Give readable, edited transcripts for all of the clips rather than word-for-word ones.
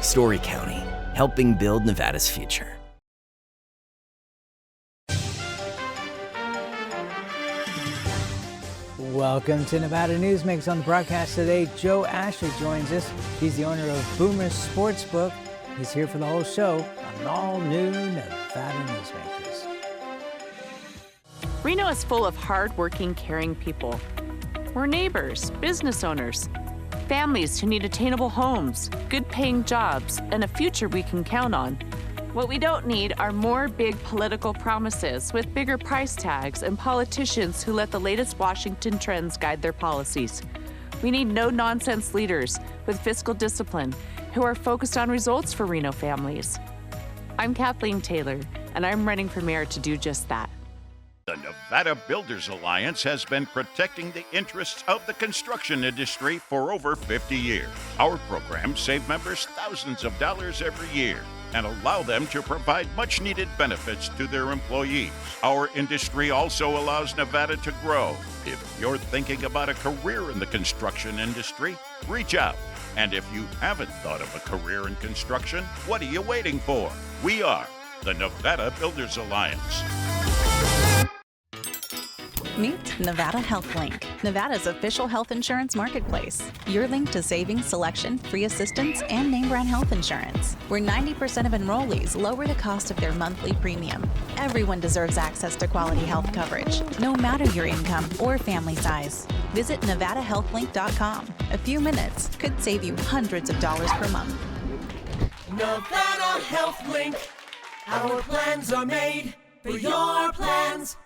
Story County, helping build Nevada's future. Welcome to Nevada Newsmakers. On the broadcast today, Joe Asher joins us. He's the owner of Boomer's Sportsbook. He's here for the whole show on an all-new Nevada Newsmakers. Reno is full of hard-working, caring people. We're neighbors, business owners, families who need attainable homes, good-paying jobs, and a future we can count on. What we don't need are more big political promises with bigger price tags and politicians who let the latest Washington trends guide their policies. We need no-nonsense leaders with fiscal discipline who are focused on results for Reno families. I'm Kathleen Taylor, and I'm running for mayor to do just that. The Nevada Builders Alliance has been protecting the interests of the construction industry for over 50 years. Our programs save members thousands of dollars every year and allow them to provide much-needed benefits to their employees. Our industry also allows Nevada to grow. If you're thinking about a career in the construction industry, reach out. And if you haven't thought of a career in construction, what are you waiting for? We are the Nevada Builders Alliance. Meet Nevada Health Link, Nevada's official health insurance marketplace. Your link to savings, selection, free assistance, and name brand health insurance, where 90% of enrollees lower the cost of their monthly premium. Everyone deserves access to quality health coverage, no matter your income or family size. Visit NevadaHealthLink.com. A few minutes could save you hundreds of dollars per month. Nevada Health Link. Our plans are made for your plans.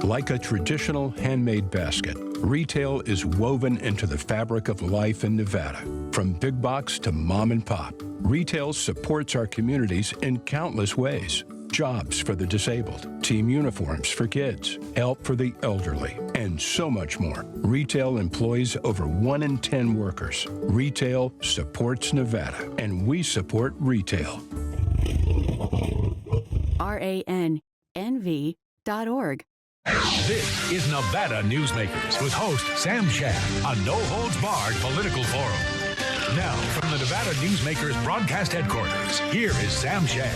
Like a traditional handmade basket, retail is woven into the fabric of life in Nevada. From big box to mom and pop, retail supports our communities in countless ways. Jobs for the disabled, team uniforms for kids, help for the elderly, and so much more. Retail employs over 1 in 10 workers. Retail supports Nevada, and we support retail. RANNV.org. This is Nevada Newsmakers with host Sam Shad, a no-holds-barred political forum. Now, from the Nevada Newsmakers broadcast headquarters, here is Sam Shad.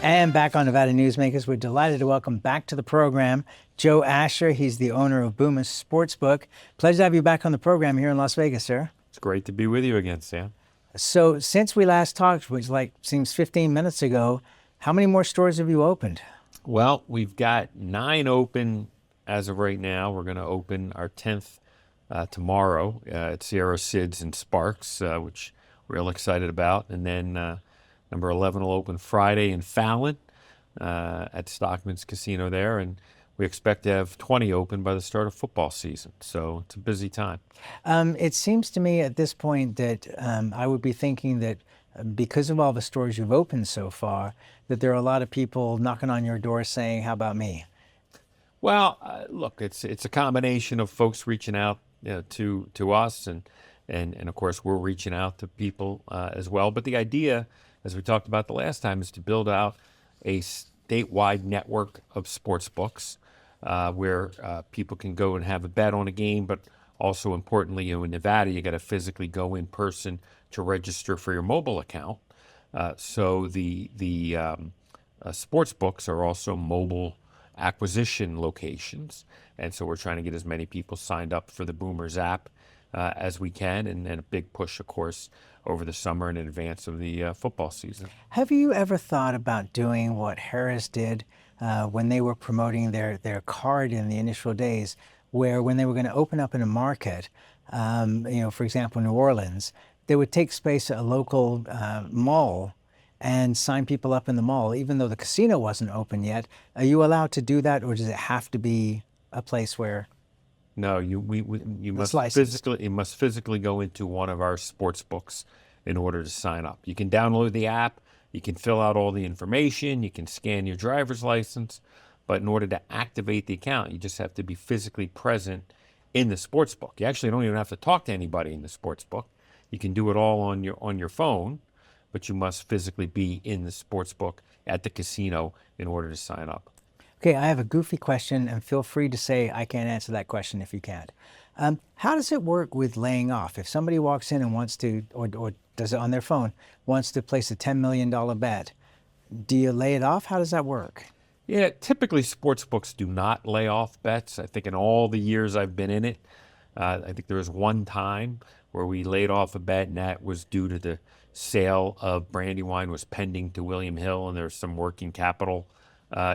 And back on Nevada Newsmakers, we're delighted to welcome back to the program Joe Asher. He's the owner of Boomer's Sportsbook. Pleasure to have you back on the program here in Las Vegas, sir. It's great to be with you again, Sam. So since we last talked, which seems 15 minutes ago, how many more stores have you opened? Well, we've got 9 open as of right now. We're going to open our 10th tomorrow at Sierra Sid's in Sparks, which we're real excited about. And then number 11 will open Friday in Fallon at Stockman's Casino there. And we expect to have 20 open by the start of football season. So it's a busy time. It seems to me at this point that I would be thinking that because of all the stores you've opened so far, that there are a lot of people knocking on your door saying, how about me? Well, look, it's a combination of folks reaching out to us, and of course we're reaching out to people as well. But the idea, as we talked about the last time, is to build out a statewide network of sports books where people can go and have a bet on a game, but also importantly, in Nevada, you got to physically go in person to register for your mobile account. So the sports books are also mobile acquisition locations, and so we're trying to get as many people signed up for the Boomers app as we can, and then a big push, of course, over the summer in advance of the football season. Have you ever thought about doing what Harris did when they were promoting their card in the initial days, where when they were going to open up in a market, for example, New Orleans, they would take space at a local mall and sign people up in the mall, even though the casino wasn't open yet? Are you allowed to do that, or does it have to be a place where? No, you must physically go into one of our sports books in order to sign up. You can download the app, you can fill out all the information, you can scan your driver's license, but in order to activate the account, you just have to be physically present in the sports book. You actually don't even have to talk to anybody in the sports book. You can do it all on your phone, but you must physically be in the sports book at the casino in order to sign up. Okay, I have a goofy question, and feel free to say I can't answer that question if you can't. How does it work with laying off? If somebody walks in and wants to, or does it on their phone, wants to place a $10 million bet, do you lay it off? How does that work? Yeah, typically sportsbooks do not lay off bets. I think in all the years I've been in it, I think there was one time where we laid off a bet, and that was due to the sale of Brandywine was pending to William Hill, and there's some working capital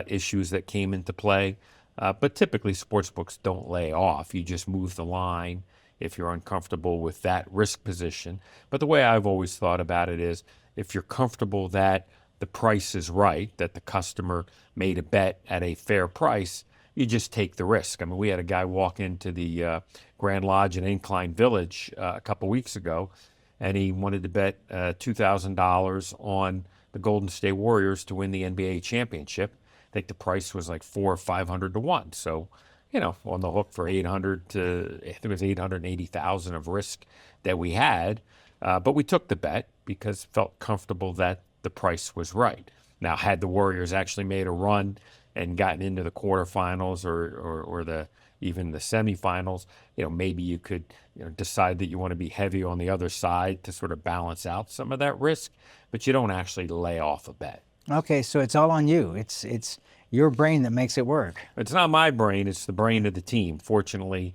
issues that came into play. But typically, sportsbooks don't lay off. You just move the line if you're uncomfortable with that risk position. But the way I've always thought about it is if you're comfortable that the price is right, that the customer made a bet at a fair price, you just take the risk. I mean, we had a guy walk into the Grand Lodge in Incline Village a couple weeks ago, and he wanted to bet $2,000 on the Golden State Warriors to win the NBA championship. I think the price was like $400 or $500 to 1. So, on the hook for 800 to, I think it was 880,000 of risk that we had. But we took the bet because felt comfortable that the price was right. Now, had the Warriors actually made a run and gotten into the quarterfinals or even the semifinals, maybe you could decide that you want to be heavy on the other side to sort of balance out some of that risk, but you don't actually lay off a bet. Okay, so it's all on you. It's your brain that makes it work. It's not my brain, it's the brain of the team. Fortunately,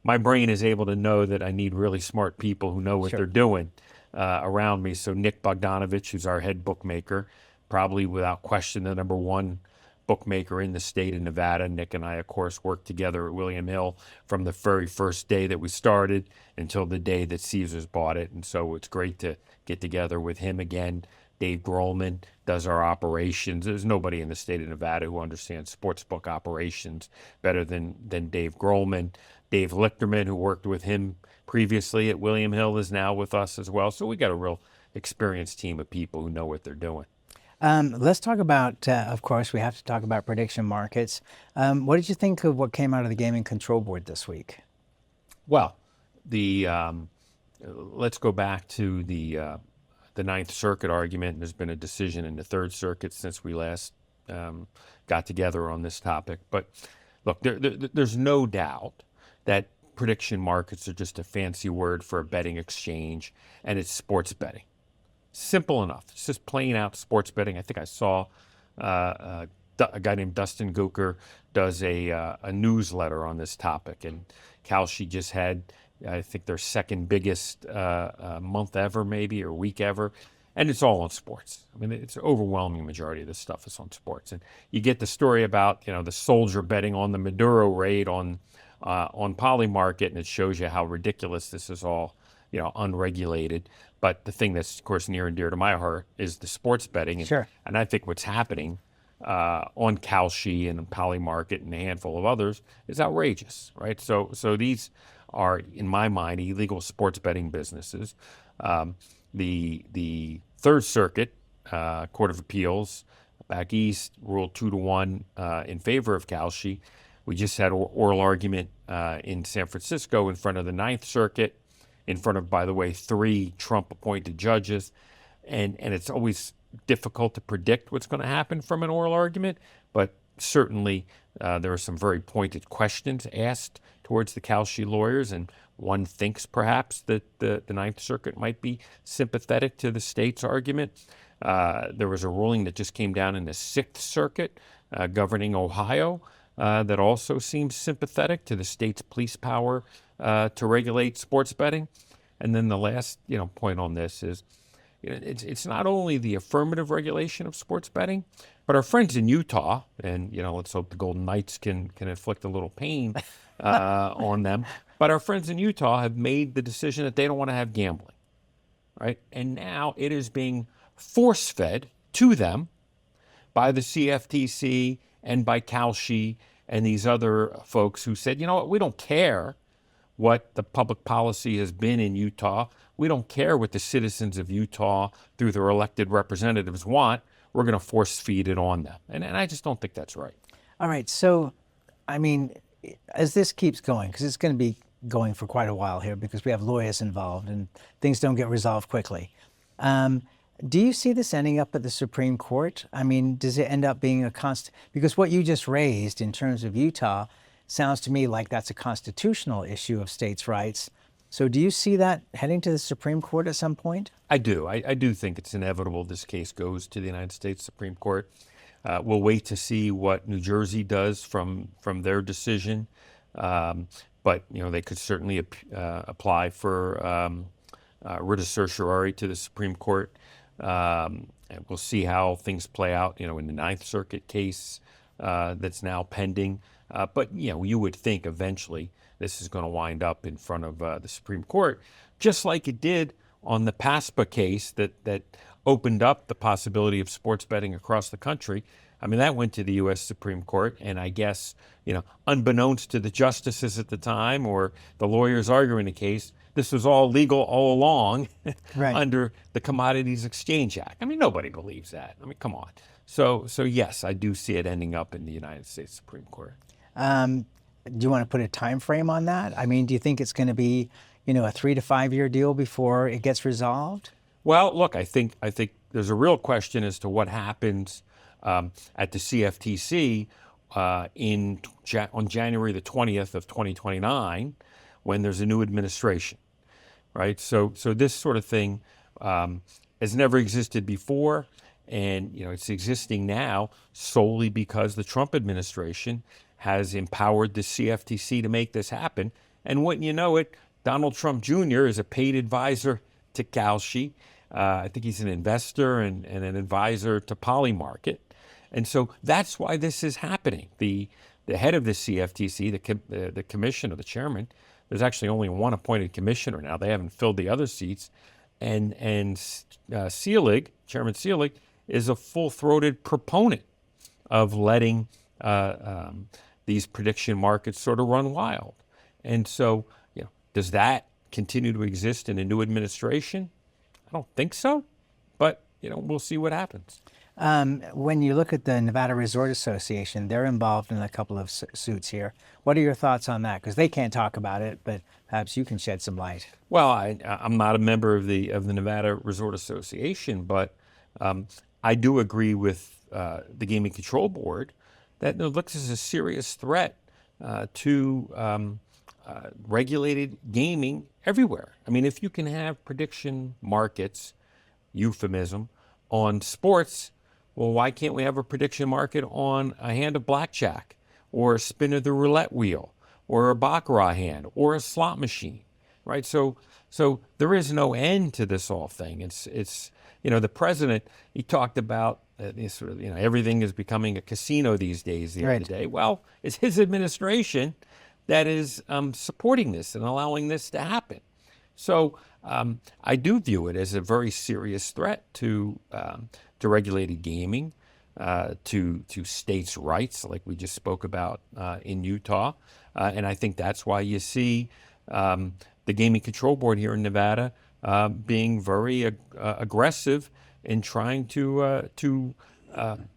my brain is able to know that I need really smart people who know what they're doing around me. So Nick Bogdanovich, who's our head bookmaker, probably without question the number one bookmaker in the state of Nevada. Nick and I, of course, worked together at William Hill from the very first day that we started until the day that Caesars bought it. And so it's great to get together with him again. Dave Grohlman does our operations. There's nobody in the state of Nevada who understands sportsbook operations better than Dave Grohlman. Dave Lichterman, who worked with him previously at William Hill, is now with us as well. So we got a real experienced team of people who know what they're doing. Let's talk about, of course, we have to talk about prediction markets. What did you think of what came out of the Gaming Control Board this week? Well, let's go back to the Ninth Circuit argument. There's been a decision in the Third Circuit since we last got together on this topic. But look, there's no doubt that prediction markets are just a fancy word for a betting exchange, and it's sports betting. Simple enough. It's just plain out sports betting. I think I saw a guy named Dustin Gooker does a newsletter on this topic, and Kalshi just had, I think, their second biggest month ever, maybe, or week ever, and it's all on sports. I mean, it's an overwhelming majority of this stuff is on sports. And you get the story about, the soldier betting on the Maduro raid on Polymarket, and it shows you how ridiculous this is all, unregulated. But the thing that's, of course, near and dear to my heart is the sports betting. Sure. And I think what's happening on Kalshi and Polymarket and a handful of others is outrageous, right? So these are, in my mind, illegal sports betting businesses. The Third Circuit Court of Appeals back east ruled 2-1 in favor of Kalshi. We just had an oral argument in San Francisco in front of the Ninth Circuit, in front of, by the way, 3 Trump-appointed judges. And it's always difficult to predict what's going to happen from an oral argument, but certainly there are some very pointed questions asked towards the Kalshi lawyers, and one thinks perhaps that the Ninth Circuit might be sympathetic to the state's argument. There was a ruling that just came down in the Sixth Circuit governing Ohio that also seems sympathetic to the state's police power to regulate sports betting. And then the last point on this is, it's not only the affirmative regulation of sports betting, but our friends in Utah, and let's hope the Golden Knights can inflict a little pain on them. But our friends in Utah have made the decision that they don't want to have gambling, right? And now it is being force-fed to them by the CFTC and by Kalshi and these other folks who said, we don't care what the public policy has been in Utah. We don't care what the citizens of Utah, through their elected representatives, want. We're going to force feed it on them. And I just don't think that's right. All right. So, I mean, as this keeps going, because it's going to be going for quite a while here because we have lawyers involved and things don't get resolved quickly. Do you see this ending up at the Supreme Court? I mean, does it end up being a constant? Because what you just raised in terms of Utah sounds to me like that's a constitutional issue of states' rights. So do you see that heading to the Supreme Court at some point? I do. I do think it's inevitable this case goes to the United States Supreme Court. We'll wait to see what New Jersey does from their decision. But, they could certainly apply for writ of certiorari to the Supreme Court. And we'll see how things play out, in the Ninth Circuit case that's now pending. But, you would think eventually this is going to wind up in front of the Supreme Court, just like it did on the PASPA case that opened up the possibility of sports betting across the country. I mean, that went to the U.S. Supreme Court, and I guess, unbeknownst to the justices at the time or the lawyers arguing the case, this was all legal all along right. under the Commodities Exchange Act. I mean, nobody believes that. I mean, come on. So yes, I do see it ending up in the United States Supreme Court. Do you want to put a time frame on that? I mean, do you think it's going to be, a 3 to 5 year deal before it gets resolved? Well, look, I think there's a real question as to what happens at the CFTC on January the 20th of 2029 when there's a new administration, right? So this sort of thing has never existed before, and it's existing now solely because the Trump administration has empowered the CFTC to make this happen. And wouldn't you know it, Donald Trump Jr. is a paid advisor to Kalshi. I think he's an investor and an advisor to Polymarket. And so that's why this is happening. The head of the CFTC, the commissioner, the chairman, there's actually only one appointed commissioner now. They haven't filled the other seats. And Selig, Chairman Selig, is a full-throated proponent of letting these prediction markets sort of run wild. And so, does that continue to exist in a new administration? I don't think so, but, we'll see what happens. When you look at the Nevada Resort Association, they're involved in a couple of suits here. What are your thoughts on that? Because they can't talk about it, but perhaps you can shed some light. Well, I'm not a member of the Nevada Resort Association, but I do agree with the Gaming Control Board that this is a serious threat to regulated gaming everywhere. I mean, if you can have prediction markets, euphemism, on sports, well, why can't we have a prediction market on a hand of blackjack or a spin of the roulette wheel or a baccarat hand or a slot machine, right? So there is no end to this whole thing. It's the president, he talked about everything is becoming a casino these days the other day. Well, it's his administration that is supporting this and allowing this to happen. So I do view it as a very serious threat to regulated gaming, to states' rights, like we just spoke about in Utah. And I think that's why you see the Gaming Control Board here in Nevada being very aggressive in trying to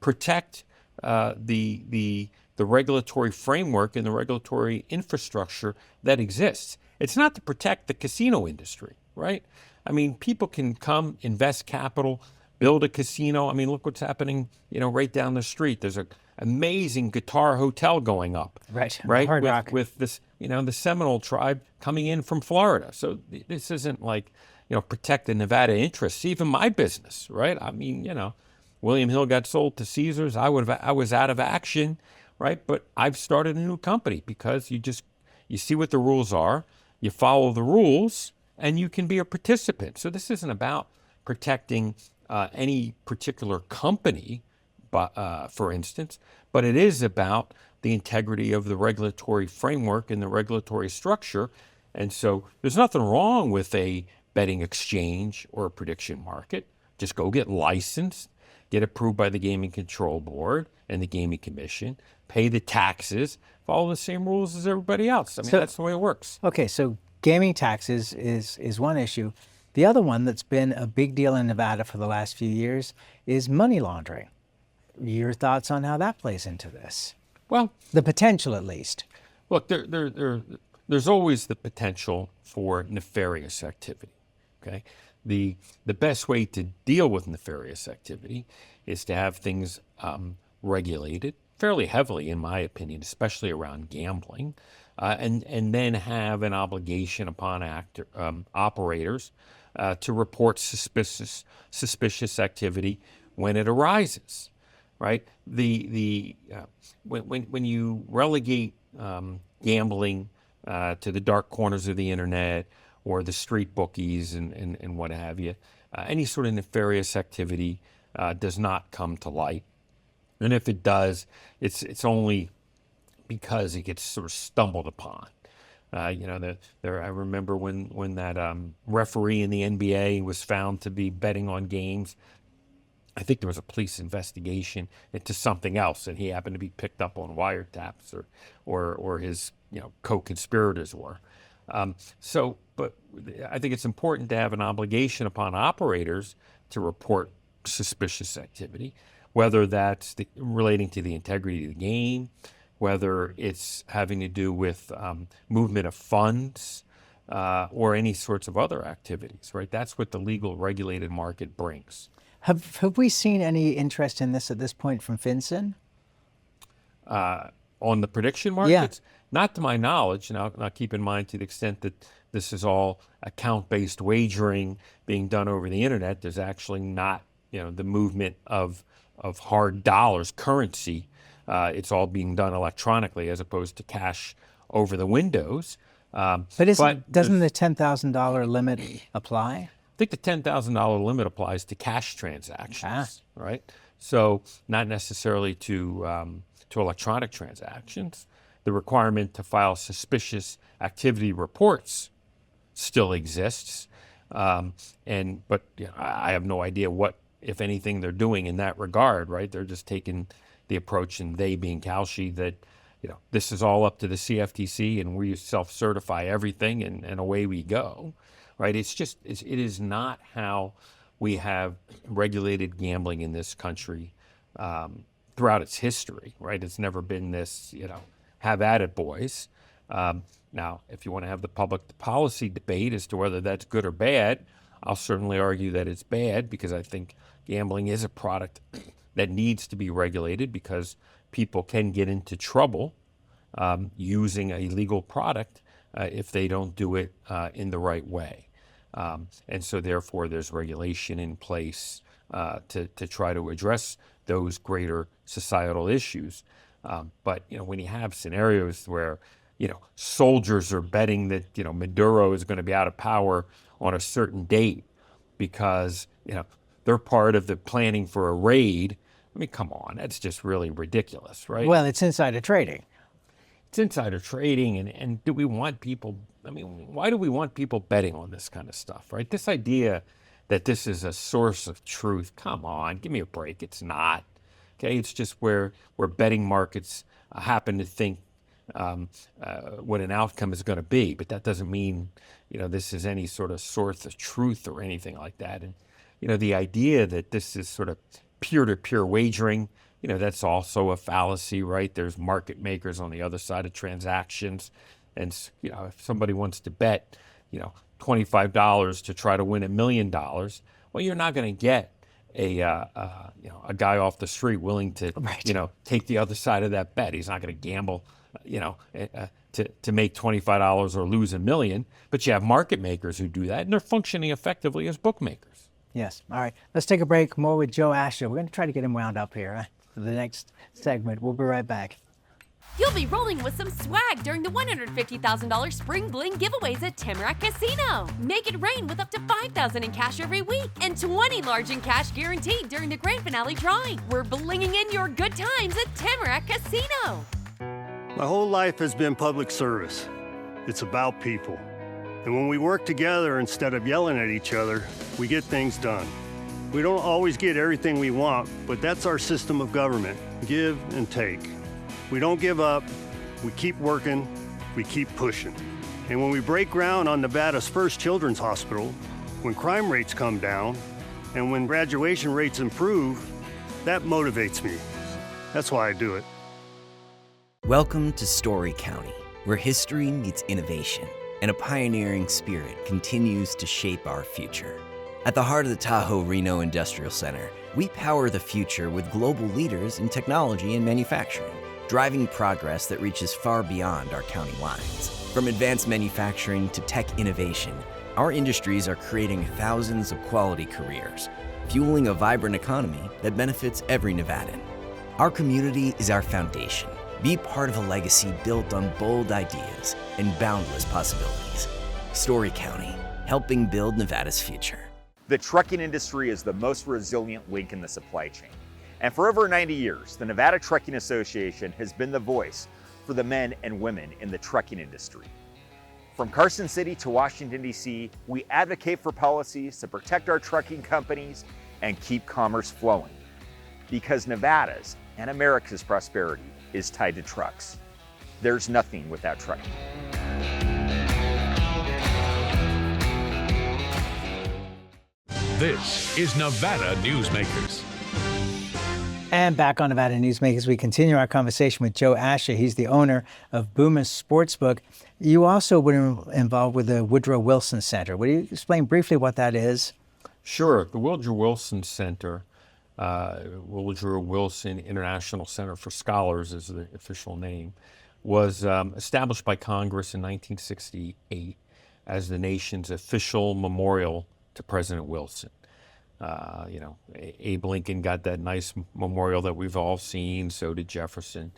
protect the regulatory framework and the regulatory infrastructure that exists. It's not to protect the casino industry, right? I mean, people can come, invest capital, build a casino. I mean, look what's happening, right down the street. There's an amazing guitar hotel going up. Right. Hard rock. With this, the Seminole tribe coming in from Florida. So this isn't like, protect the Nevada interests, even my business, right? I mean, William Hill got sold to Caesars. I was out of action, right? But I've started a new company because you see what the rules are, you follow the rules, and you can be a participant. So this isn't about protecting any particular company, for instance, but it is about the integrity of the regulatory framework and the regulatory structure. And so there's nothing wrong with a betting exchange or a prediction market. Just go get licensed, get approved by the Gaming Control Board and the Gaming Commission, pay the taxes, follow the same rules as everybody else. I mean, that's the way it works. Okay, so gaming taxes is one issue. The other one that's been a big deal in Nevada for the last few years is money laundering. Your thoughts on how that plays into this? Well, the potential, at least. Look, there's always the potential for nefarious activity. Okay, the best way to deal with nefarious activity is to have things regulated fairly heavily, in my opinion, especially around gambling, and then have an obligation upon operators to report suspicious activity when it arises. Right? When you relegate gambling to the dark corners of the internet or the street bookies and what have you, any sort of nefarious activity does not come to light. And if it does, it's only because it gets sort of stumbled upon. I remember when that referee in the NBA was found to be betting on games. I think there was a police investigation into something else, and he happened to be picked up on wiretaps, or his co-conspirators were. But I think it's important to have an obligation upon operators to report suspicious activity, whether that's relating to the integrity of the game, whether it's having to do with movement of funds, or any sorts of other activities. Right? That's what the legal regulated market brings. Have we seen any interest in this at this point from FinCEN? On the prediction markets? Yeah. Not to my knowledge. Now keep in mind, to the extent that this is all account-based wagering being done over the internet, there's actually not the movement of hard dollars, currency. It's all being done electronically as opposed to cash over the windows. But doesn't the $10,000 limit apply? I think the $10,000 limit applies to cash transactions, right? So not necessarily to electronic transactions. The requirement to file suspicious activity reports still exists, but I have no idea what, if anything, they're doing in that regard, right? They're just taking the approach, and they being Kalshi, that this is all up to the CFTC, and we self-certify everything, and away we go. Right? It is not how we have regulated gambling in this country throughout its history. Right? It's never been this, have at it, boys. Now, if you want to have the public policy debate as to whether that's good or bad, I'll certainly argue that it's bad, because I think gambling is a product that needs to be regulated, because people can get into trouble using a legal product if they don't do it in the right way. And so therefore there's regulation in place to try to address those greater societal issues. But when you have scenarios where soldiers are betting that Maduro is going to be out of power on a certain date because they're part of the planning for a raid, I mean, come on, that's just really ridiculous, right? Well, it's insider trading. It's insider trading, and do we want people, why do we want people betting on this kind of stuff, right? This idea that this is a source of truth, come on, give me a break. It's not. Okay, it's just where betting markets happen to think what an outcome is going to be, but that doesn't mean this is any sort of source of truth or anything like that. And the idea that this is sort of peer-to-peer wagering, that's also a fallacy, right? There's market makers on the other side of transactions, and if somebody wants to bet $25 to try to win $1 million, well, you're not going to get a guy off the street willing to take the other side of that bet. He's not going to gamble to make $25 or lose $1 million. But you have market makers who do that, and they're functioning effectively as bookmakers. Yes. All right. Let's take a break. More with Joe Asher. We're going to try to get him wound up here for the next segment. We'll be right back. You'll be rolling with some swag during the $150,000 Spring Bling giveaways at Tamarack Casino. Make it rain with up to $5,000 in cash every week and 20 large in cash guaranteed during the grand finale drawing. We're blinging in your good times at Tamarack Casino. My whole life has been public service. It's about people. And when we work together instead of yelling at each other, we get things done. We don't always get everything we want, but that's our system of government. Give and take. We don't give up, we keep working, we keep pushing. And when we break ground on Nevada's first children's hospital, when crime rates come down, and when graduation rates improve, that motivates me. That's why I do it. Welcome to Story County, where history meets innovation and a pioneering spirit continues to shape our future. At the heart of the Tahoe Reno Industrial Center, we power the future with global leaders in technology and manufacturing, driving progress that reaches far beyond our county lines. From advanced manufacturing to tech innovation, our industries are creating thousands of quality careers, fueling a vibrant economy that benefits every Nevadan. Our community is our foundation. Be part of a legacy built on bold ideas and boundless possibilities. Story County, helping build Nevada's future. The trucking industry is the most resilient link in the supply chain. And for over 90 years, the Nevada Trucking Association has been the voice for the men and women in the trucking industry. From Carson City to Washington, D.C., we advocate for policies to protect our trucking companies and keep commerce flowing. Because Nevada's and America's prosperity is tied to trucks. There's nothing without trucking. This is Nevada Newsmakers. And back on Nevada Newsmakers, we continue our conversation with Joe Asher. He's the owner of Boomer's Sportsbook. You also were involved with the Woodrow Wilson Center. Will you explain briefly what that is? Sure. The Woodrow Wilson Center, Woodrow Wilson International Center for Scholars is the official name, was established by Congress in 1968 as the nation's official memorial to President Wilson. Abe Lincoln got that nice memorial that we've all seen, so did Jefferson.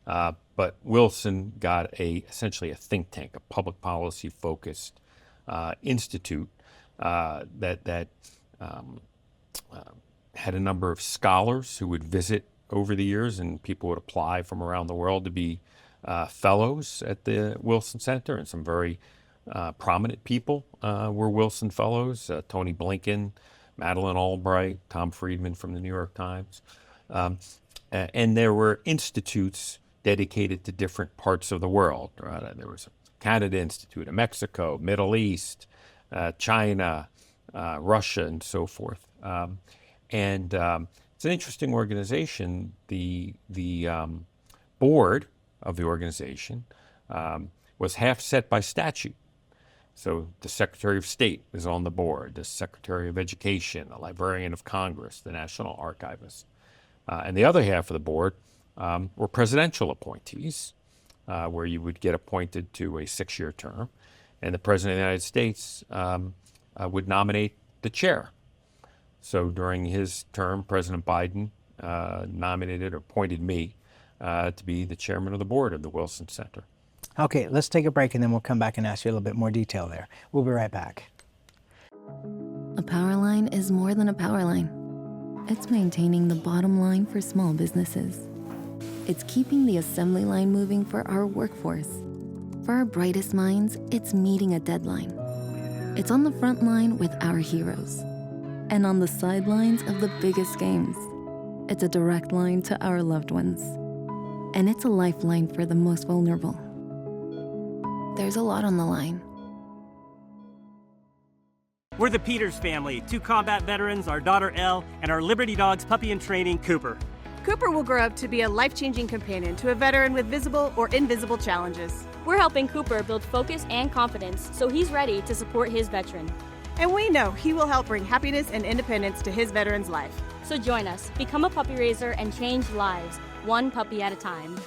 But Wilson got essentially a think tank, a public policy focused institute that had a number of scholars who would visit over the years, and people would apply from around the world to be fellows at the Wilson Center, and some very prominent people were Wilson Fellows, Tony Blinken, Madeleine Albright, Tom Friedman from the New York Times. And there were institutes dedicated to different parts of the world. Right? There was a Canada Institute, a Mexico, Middle East, China, Russia, and so forth. It's an interesting organization. The board of the organization was half set by statute. So the Secretary of State is on the board, the Secretary of Education, the Librarian of Congress, the National Archivist. And the other half of the board were presidential appointees, where you would get appointed to a 6-year term. And the President of the United States would nominate the chair. So during his term, President Biden nominated or appointed me to be the chairman of the board of the Wilson Center. Okay, let's take a break and then we'll come back and ask you a little bit more detail there. We'll be right back. A power line is more than a power line. It's maintaining the bottom line for small businesses. It's keeping the assembly line moving for our workforce. For our brightest minds, it's meeting a deadline. It's on the front line with our heroes. And on the sidelines of the biggest games. It's a direct line to our loved ones. And it's a lifeline for the most vulnerable. There's a lot on the line. We're the Peters family, 2 combat veterans, our daughter Elle, and our Liberty Dogs puppy in training, Cooper. Cooper will grow up to be a life-changing companion to a veteran with visible or invisible challenges. We're helping Cooper build focus and confidence so he's ready to support his veteran. And we know he will help bring happiness and independence to his veteran's life. So join us, become a puppy raiser, and change lives, one puppy at a time.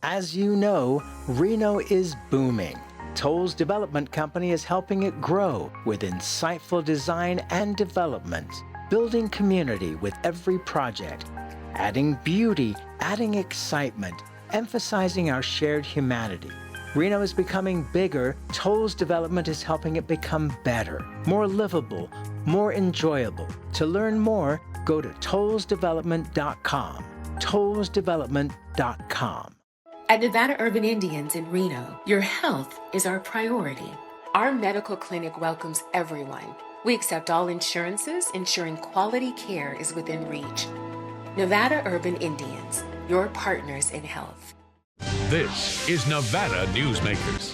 As you know, Reno is booming. Toll's development company is helping it grow with insightful design and development, building community with every project, adding beauty, adding excitement, emphasizing our shared humanity. Reno is becoming bigger. Toll's development is helping it become better, more livable, more enjoyable. To learn more, go to tollsdevelopment.com. tollsdevelopment.com. At Nevada Urban Indians in Reno, your health is our priority. Our medical clinic welcomes everyone. We accept all insurances, ensuring quality care is within reach. Nevada Urban Indians, your partners in health. This is Nevada Newsmakers.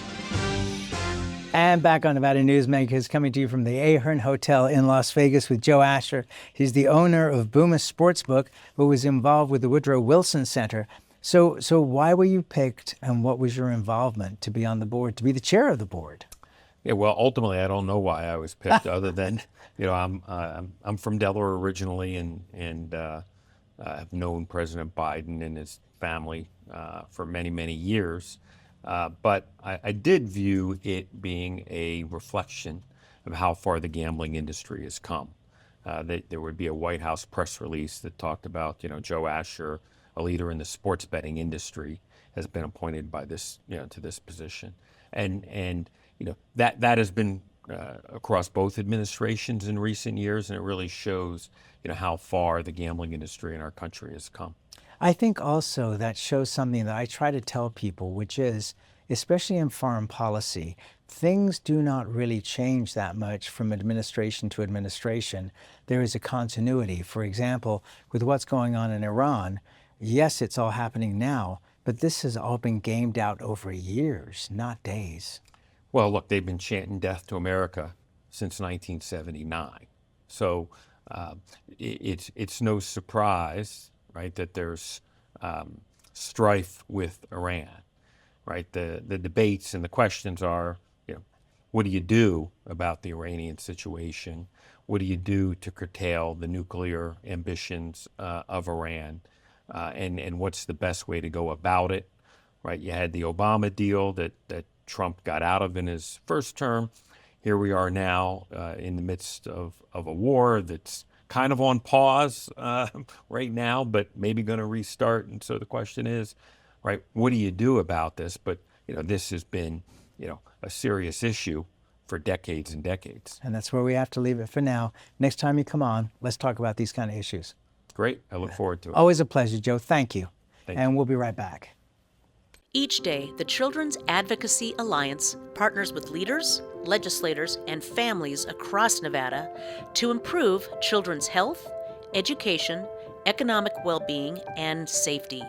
And back on Nevada Newsmakers, coming to you from the Ahern Hotel in Las Vegas with Joe Asher. He's the owner of Boomis Sportsbook, who was involved with the Woodrow Wilson Center. So why were you picked, and what was your involvement to be on the board, to be the chair of the board? Yeah, well, ultimately, I don't know why I was picked, other than, I'm from Delaware originally, and I've known President Biden and his family for many, many years. But I did view it being a reflection of how far the gambling industry has come. There would be a White House press release that talked about, Joe Asher, a leader in the sports betting industry, has been appointed by this, to this position. And that has been across both administrations in recent years, and it really shows, how far the gambling industry in our country has come. I think also that shows something that I try to tell people, which is, especially in foreign policy, things do not really change that much from administration to administration. There is a continuity. For example, with what's going on in Iran, yes, it's all happening now, but this has all been gamed out over years, not days. Well, look, they've been chanting death to America since 1979. So it's no surprise, right, that there's strife with Iran, right? The debates and the questions are, what do you do about the Iranian situation? What do you do to curtail the nuclear ambitions of Iran? And what's the best way to go about it, right? You had the Obama deal that Trump got out of in his first term. Here we are now in the midst of a war that's kind of on pause right now, but maybe going to restart. And so the question is, right, what do you do about this? But, this has been, a serious issue for decades and decades. And that's where we have to leave it for now. Next time you come on, let's talk about these kind of issues. Great. I look forward to it. Always a pleasure, Joe. Thank you. Thank you. And we'll be right back. Each day, the Children's Advocacy Alliance partners with leaders, legislators, and families across Nevada to improve children's health, education, economic well-being, and safety.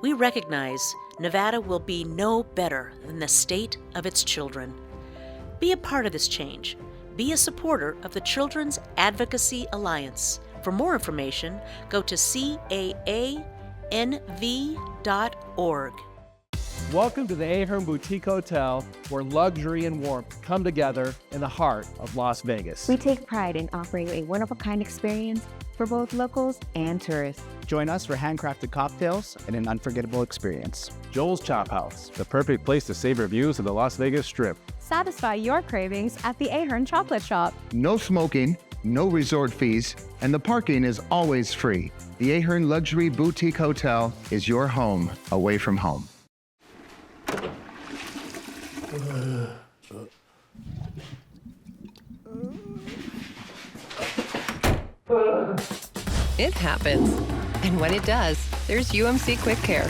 We recognize Nevada will be no better than the state of its children. Be a part of this change. Be a supporter of the Children's Advocacy Alliance. For more information, go to caanv.org. Welcome to the Ahern Boutique Hotel, where luxury and warmth come together in the heart of Las Vegas. We take pride in offering a one-of-a-kind experience for both locals and tourists. Join us for handcrafted cocktails and an unforgettable experience. Joel's Chop House, the perfect place to savor views of the Las Vegas Strip. Satisfy your cravings at the Ahern Chocolate Shop. No smoking, no resort fees, and the parking is always free. The Ahern Luxury Boutique Hotel is your home away from home. It happens. And when it does, there's UMC Quick Care.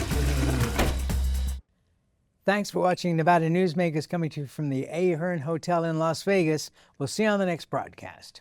Thanks for watching Nevada Newsmakers, coming to you from the Ahern Hotel in Las Vegas. We'll see you on the next broadcast.